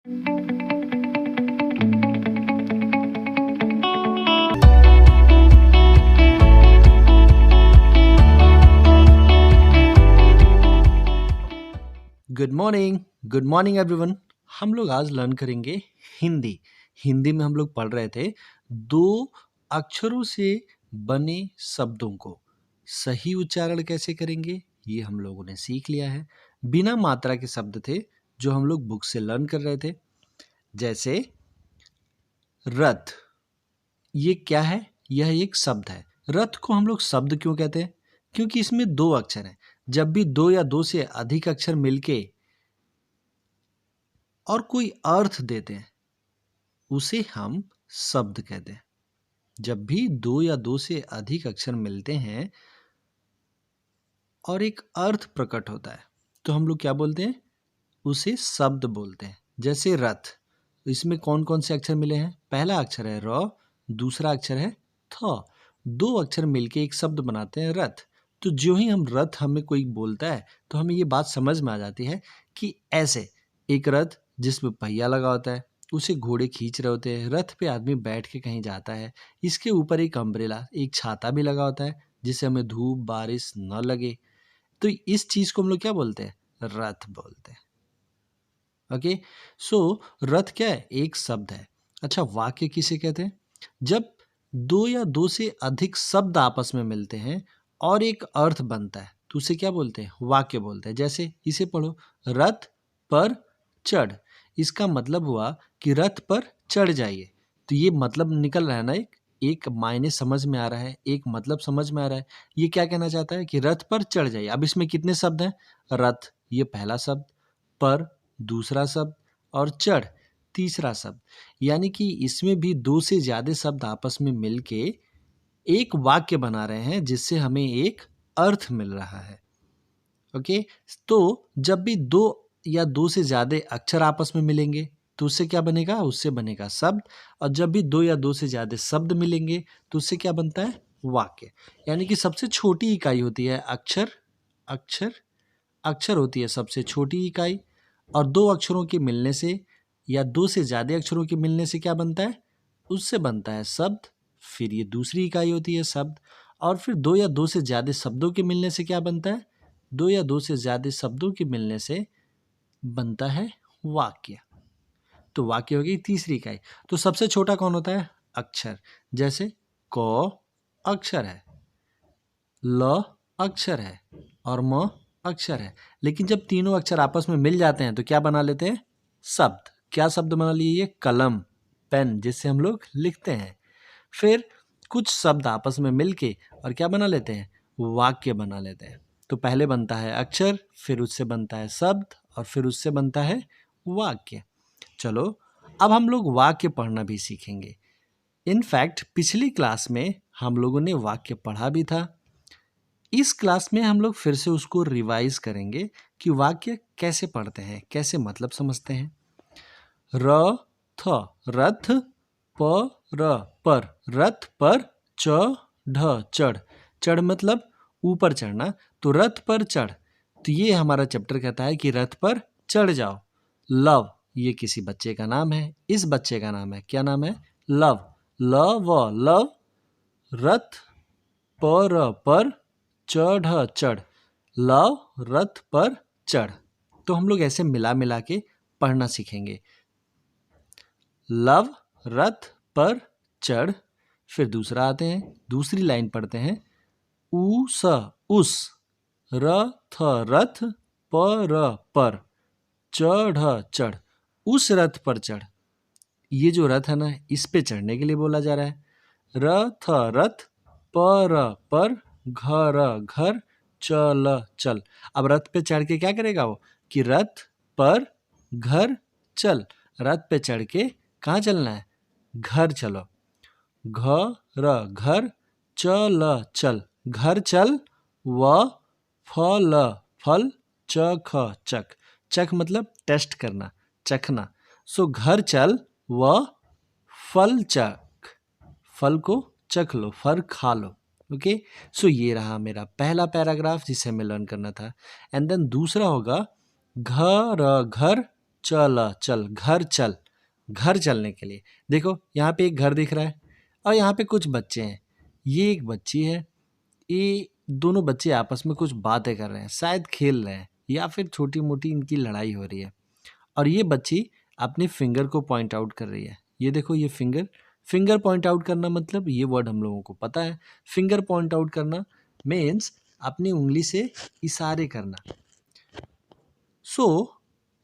Good morning everyone. हम लोग आज लर्न करेंगे हिंदी। हिंदी में हम लोग पढ़ रहे थे 2 अक्षरों से बने शब्दों को सही उच्चारण कैसे करेंगे, ये हम लोगों ने सीख लिया है। बिना मात्रा के शब्द थे जो हम लोग बुक से लर्न कर रहे थे, जैसे रथ। ये क्या है? यह एक शब्द है। रथ को हम लोग शब्द क्यों कहते हैं? क्योंकि इसमें 2 अक्षर हैं। जब भी 2 या 2 से अधिक अक्षर मिलके और कोई अर्थ देते हैं उसे हम शब्द कहते हैं। जब भी 2 या 2 से अधिक अक्षर मिलते हैं और एक अर्थ प्रकट होता है तो हम लोग क्या बोलते हैं? उसे शब्द बोलते हैं। जैसे रथ, इसमें कौन कौन से अक्षर मिले हैं? पहला अक्षर है र, दूसरा अक्षर है थ। 2 अक्षर मिलके एक शब्द बनाते हैं रथ। तो जो ही हम रथ हमें कोई बोलता है तो हमें ये बात समझ में आ जाती है कि ऐसे एक रथ जिसमें पहिया लगा होता है, उसे घोड़े खींच रहे होते हैं, रथ पे आदमी बैठ के कहीं जाता है, इसके ऊपर एक अम्ब्रेला, एक छाता भी लगा होता है जिससे हमें धूप बारिश न लगे। तो इस चीज को हम लोग क्या बोलते हैं? रथ बोलते हैं। ओके, सो रथ क्या है? एक शब्द है। अच्छा, वाक्य किसे कहते हैं? जब 2 या 2 से अधिक शब्द आपस में मिलते हैं और एक अर्थ बनता है तो उसे क्या बोलते हैं? वाक्य बोलते हैं। जैसे इसे पढ़ो, रथ पर चढ़। इसका मतलब हुआ कि रथ पर चढ़ जाइए। तो ये मतलब निकल रहा है ना, एक मायने समझ में आ रहा है, एक मतलब समझ में आ रहा है। ये क्या कहना चाहता है कि रथ पर चढ़ जाइए। अब इसमें कितने शब्द हैं? रथ ये पहला शब्द, पर दूसरा शब्द और चढ़ तीसरा शब्द। यानी कि इसमें भी 2 से ज्यादा शब्द आपस में मिलके एक वाक्य बना रहे हैं जिससे हमें एक अर्थ मिल रहा है। ओके, तो जब भी 2 या 2 से ज्यादा अक्षर आपस में मिलेंगे तो उससे क्या बनेगा? उससे बनेगा शब्द। और जब भी 2 या 2 से ज्यादा शब्द मिलेंगे तो उससे क्या बनता है? वाक्य। यानी कि सबसे छोटी इकाई होती है अक्षर। अक्षर अक्षर होती है सबसे छोटी इकाई। और 2 अक्षरों के मिलने से या 2 से ज्यादा अक्षरों के मिलने से क्या बनता है? उससे बनता है शब्द। फिर ये दूसरी इकाई होती है शब्द। और फिर 2 या 2 से ज्यादा शब्दों के मिलने से क्या बनता है? 2 या 2 से ज्यादा शब्दों के मिलने से बनता है वाक्य। तो वाक्य हो गई तीसरी इकाई। तो सबसे छोटा कौन होता है? अक्षर। जैसे क अक्षर है, ल अक्षर है और म अक्षर है। लेकिन जब तीनों अक्षर आपस में मिल जाते हैं तो क्या बना लेते हैं? शब्द। क्या शब्द बना लिए? ये कलम, पेन, जिससे हम लोग लिखते हैं। फिर कुछ शब्द आपस में मिलके और क्या बना लेते हैं? वाक्य बना लेते हैं। तो पहले बनता है अक्षर, फिर उससे बनता है शब्द और फिर उससे बनता है वाक्य। चलो, अब हम लोग वाक्य पढ़ना भी सीखेंगे। इनफैक्ट पिछली क्लास में हम लोगों ने वाक्य पढ़ा भी था। इस क्लास में हम लोग फिर से उसको रिवाइज करेंगे कि वाक्य कैसे पढ़ते हैं, कैसे मतलब समझते हैं। रथ, रथ, पर, रथ पर चढ़। चढ़ मतलब ऊपर चढ़ना। तो रथ पर चढ़, तो ये हमारा चैप्टर कहता है कि रथ पर चढ़ जाओ। लव, ये किसी बच्चे का नाम है। इस बच्चे का नाम है, क्या नाम है? लव। लव, रथ पर चढ़। लव रथ पर चढ़। तो हम लोग ऐसे मिला मिला के पढ़ना सीखेंगे। लव रथ पर चढ़। फिर दूसरा आते हैं, दूसरी लाइन पढ़ते हैं। उस रथ पर चढ़। उस रथ पर चढ़। ये जो रथ है ना, इस पे चढ़ने के लिए बोला जा रहा है। रथ पर घर चल। अब रथ पे चढ़ के क्या करेगा वो? कि रथ पर घर चल। रथ पे चढ़ के कहाँ चलना है? घर चलो। घर चल। घर चल। फल चख। चख मतलब टेस्ट करना, चखना। सो घर चल व फल चख। फल को चख लो, फल खा लो। ओके, सो ये रहा मेरा पहला पैराग्राफ जिसे हमें लर्न करना था। एंड देन दूसरा होगा घर चल चल, घर चल, घर चलने के लिए। देखो यहाँ पे एक घर दिख रहा है और यहाँ पे कुछ बच्चे हैं। ये एक बच्ची है, ये दोनों बच्चे आपस में कुछ बातें कर रहे हैं, शायद खेल रहे हैं या फिर छोटी मोटी इनकी लड़ाई हो रही है। और ये बच्ची अपने फिंगर को पॉइंट आउट कर रही है। ये देखो ये फिंगर, फिंगर पॉइंट आउट करना मतलब ये वर्ड हम लोगों को पता है। फिंगर पॉइंट आउट करना मीन्स अपनी उंगली से इशारे करना। सो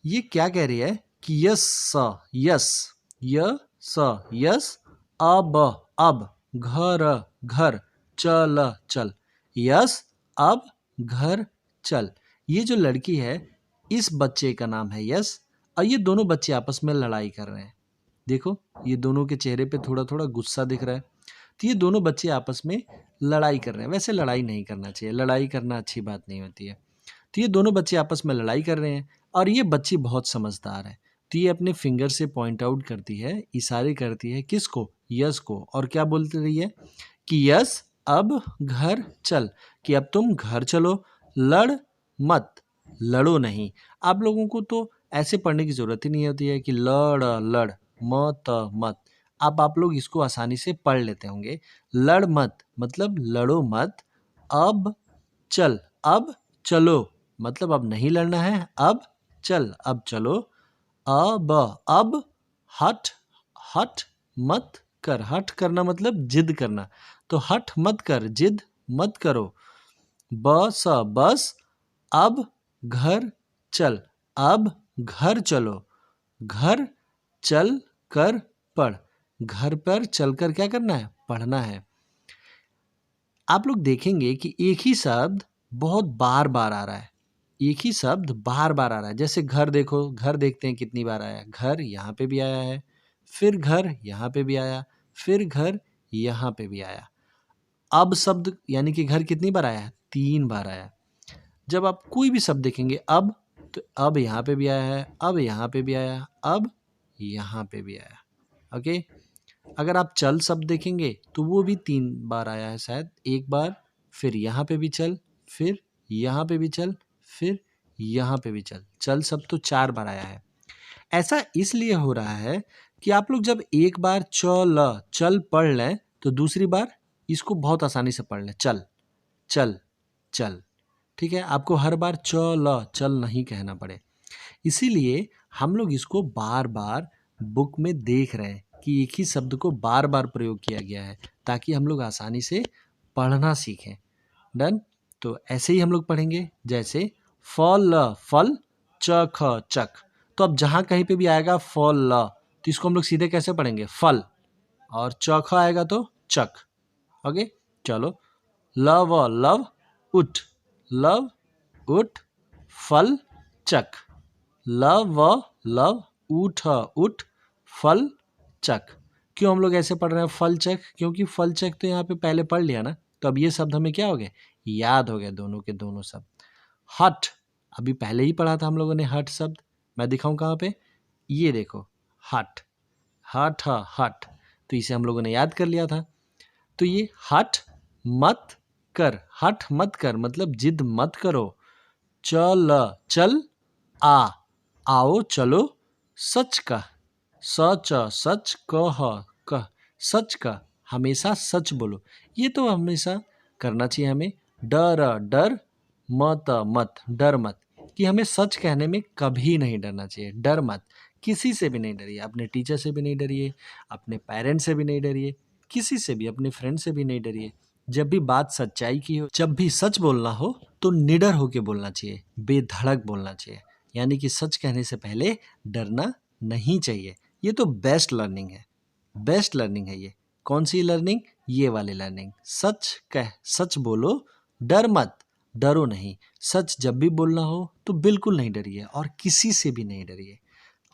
ये क्या कह रही है कि यस यस यस, अब घर घर, चल चल, यस अब घर चल। ये जो लड़की है इस बच्चे का नाम है यस और ये दोनों बच्चे आपस में लड़ाई कर रहे हैं। देखो ये दोनों के चेहरे पे थोड़ा थोड़ा गुस्सा दिख रहा है। तो ये दोनों बच्चे आपस में लड़ाई कर रहे हैं। वैसे लड़ाई नहीं करना चाहिए, लड़ाई करना अच्छी बात नहीं होती है। तो ये दोनों बच्चे आपस में लड़ाई कर रहे हैं और ये बच्ची बहुत समझदार है। तो ये अपने फिंगर से पॉइंट आउट करती है, इशारे करती है किसको, यस को। और क्या बोलती रही है कि यस अब घर चल, कि अब तुम घर चलो, लड़ मत, लड़ो नहीं। आप लोगों को तो ऐसे पढ़ने की जरूरत ही नहीं होती है कि लड़ लड़, मत मत। अब आप लोग इसको आसानी से पढ़ लेते होंगे। लड़ मत मतलब लड़ो मत, अब चल, अब चलो मतलब अब नहीं लड़ना है, अब चल, अब चलो। अब हट, हट मत कर, हट करना मतलब जिद करना, तो हट मत कर, जिद मत करो। बस बस, अब घर चल, अब घर चलो, घर चल कर पढ़, घर पर चलकर क्या करना है, पढ़ना है। आप लोग देखेंगे कि एक ही शब्द बहुत बार बार आ रहा है, एक ही शब्द बार बार आ रहा है। जैसे घर देखो, घर देखते हैं कितनी बार आया, घर यहाँ पे भी आया है, फिर घर यहाँ पे भी आया, फिर घर यहाँ पे भी आया। अब शब्द यानी कि घर कितनी बार आया है, 3 बार आया। जब आप कोई भी शब्द देखेंगे अब, तो अब यहाँ पे भी आया है, अब यहाँ पे भी आया, अब यहाँ पे भी आया। ओके। अगर आप चल शब्द देखेंगे तो वो भी 3 बार आया है शायद, एक बार, फिर यहाँ पे भी चल, फिर यहाँ पे भी चल, फिर यहाँ पे भी चल। चल शब्द तो 4 बार आया है। ऐसा इसलिए हो रहा है कि आप लोग जब एक बार चल पढ़ लें तो दूसरी बार इसको बहुत आसानी से पढ़ लें। चल चल चल, ठीक है। आपको हर बार चल नहीं कहना पड़े। इसीलिए हम लोग इसको बार बार बुक में देख रहे हैं कि एक ही शब्द को बार बार प्रयोग किया गया है ताकि हम लोग आसानी से पढ़ना सीखें। डन। तो ऐसे ही हम लोग पढ़ेंगे, जैसे फल चख चक। तो अब जहाँ कहीं पे भी आएगा फल तो इसको हम लोग सीधे कैसे पढ़ेंगे, फल, और चख आएगा तो चक। ओके चलो। लव उठ, लव उठ, फल चक, लव उठ उठ, फल चक। क्यों हम लोग ऐसे पढ़ रहे हैं फल चक, क्योंकि फल चक तो यहाँ पे पहले पढ़ लिया ना, तो अब ये शब्द हमें क्या हो गए, याद हो गए दोनों के दोनों शब्द। हट, अभी पहले ही पढ़ा था हम लोगों ने हट शब्द, मैं दिखाऊं कहाँ पे, ये देखो हट, हट हट, तो इसे हम लोगों ने याद कर लिया था। तो ये हट मत कर, हट मत कर मतलब जिद मत करो। चल आओ चलो, सच का, सच कह, सच का, हमेशा सच बोलो। ये तो हमेशा करना चाहिए हमें। डर मत, डर मत, कि हमें सच कहने में कभी नहीं डरना चाहिए। डर मत, किसी से भी नहीं डरिए, अपने टीचर से भी नहीं डरिए, अपने पेरेंट्स से भी नहीं डरिए, किसी से भी, अपने फ्रेंड से भी नहीं डरिए। जब भी बात सच्चाई की हो, जब भी सच बोलना हो तो निडर होके बोलना चाहिए, बेधड़क बोलना चाहिए। यानी कि सच कहने से पहले डरना नहीं चाहिए। ये तो बेस्ट लर्निंग है, बेस्ट लर्निंग है ये। कौन सी लर्निंग, ये वाली लर्निंग। सच बोलो, डर मत, डरो नहीं। सच जब भी बोलना हो तो बिल्कुल नहीं डरिए और किसी से भी नहीं डरिए,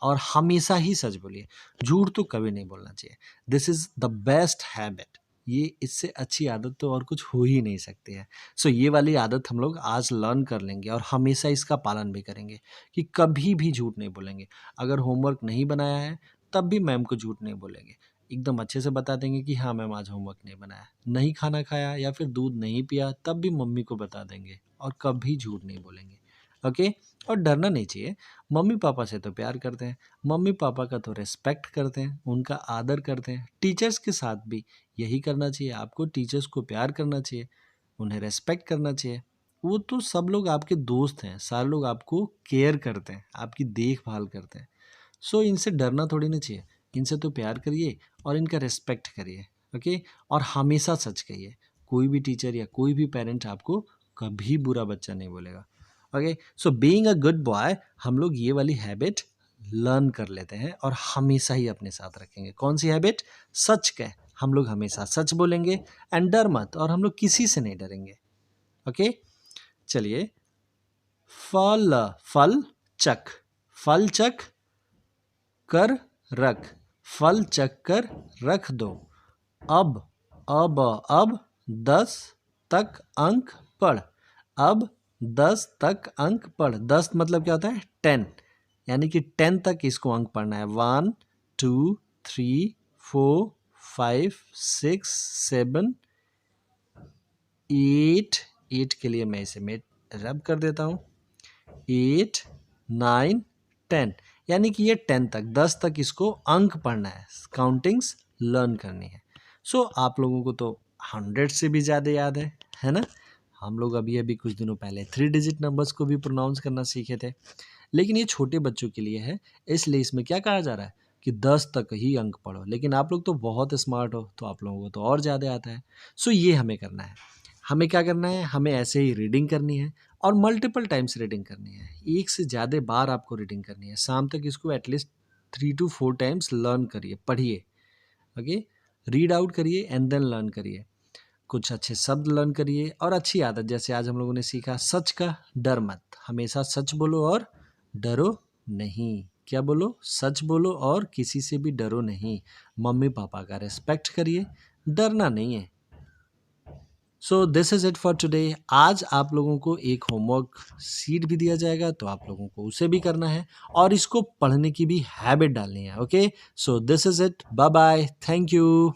और हमेशा ही सच बोलिए, झूठ तो कभी नहीं बोलना चाहिए। This is the best habit. ये इससे अच्छी आदत तो और कुछ हो ही नहीं सकती है। सो ये वाली आदत हम लोग आज लर्न कर लेंगे और हमेशा इसका पालन भी करेंगे कि कभी भी झूठ नहीं बोलेंगे। अगर होमवर्क नहीं बनाया है तब भी मैम को झूठ नहीं बोलेंगे, एकदम अच्छे से बता देंगे कि हाँ मैम आज होमवर्क नहीं बनाया। नहीं खाना खाया या फिर दूध नहीं पिया तब भी मम्मी को बता देंगे और कभी झूठ नहीं बोलेंगे। ओके। और डरना नहीं चाहिए। मम्मी पापा से तो प्यार करते हैं, मम्मी पापा का तो रिस्पेक्ट करते हैं, उनका आदर करते हैं। टीचर्स के साथ भी यही करना चाहिए, आपको टीचर्स को प्यार करना चाहिए, उन्हें रेस्पेक्ट करना चाहिए। वो तो सब लोग आपके दोस्त हैं, सारे लोग आपको केयर करते हैं, आपकी देखभाल करते हैं। सो इनसे डरना थोड़ी ना चाहिए, इनसे तो प्यार करिए और इनका रिस्पेक्ट करिए। ओके। और हमेशा सच कहिए, कोई भी टीचर या कोई भी पेरेंट आपको कभी बुरा बच्चा नहीं बोलेगा। Okay. So being a good boy, हम लोग ये वाली हैबिट लर्न कर लेते हैं और हमेशा ही अपने साथ रखेंगे। कौन सी हैबिट? सच कह, हम लोग हमेशा सच बोलेंगे। एंड डर मत, और हम लोग किसी से नहीं डरेंगे। ओके। चलिए, फल फल चक, फल चक कर रख, फल चक कर रख दो। अब अब 10 तक अंक पढ़, अब 10 तक अंक पढ़। 10 मतलब क्या होता है? 10, यानी कि 10 तक इसको अंक पढ़ना है। 1 2 3 4 5 6 7 8। 8 के लिए मैं इसे रब कर देता हूँ। 8 9 10, यानी कि ये 10 तक, 10 तक इसको अंक पढ़ना है, काउंटिंग्स लर्न करनी है। सो आप लोगों को तो 100 से भी ज़्यादा याद है ना? हम लोग अभी अभी कुछ दिनों पहले 3 डिजिट नंबर्स को भी प्रोनाउंस करना सीखे थे। लेकिन ये छोटे बच्चों के लिए है, इसलिए इसमें क्या कहा जा रहा है कि 10 तक ही अंक पढ़ो। लेकिन आप लोग तो बहुत स्मार्ट हो, तो आप लोगों को तो और ज़्यादा आता है। सो ये हमें करना है। हमें क्या करना है? हमें ऐसे ही रीडिंग करनी है और मल्टीपल टाइम्स रीडिंग करनी है। एक से ज़्यादा बार आपको रीडिंग करनी है। शाम तक इसको एटलीस्ट 3 to 4 टाइम्स लर्न करिए, पढ़िए। ओके। रीड आउट करिए एंड देन लर्न करिए। कुछ अच्छे शब्द लर्न करिए और अच्छी आदत, जैसे आज हम लोगों ने सीखा, सच का डर मत, हमेशा सच बोलो और डरो नहीं। क्या बोलो? सच बोलो और किसी से भी डरो नहीं। मम्मी पापा का रिस्पेक्ट करिए, डरना नहीं है। सो this is it for today. आज आप लोगों को एक होमवर्क शीट भी दिया जाएगा, तो आप लोगों को उसे भी करना है और इसको पढ़ने की भी हैबिट डालनी है। Okay. So this is it, bye bye, thank you.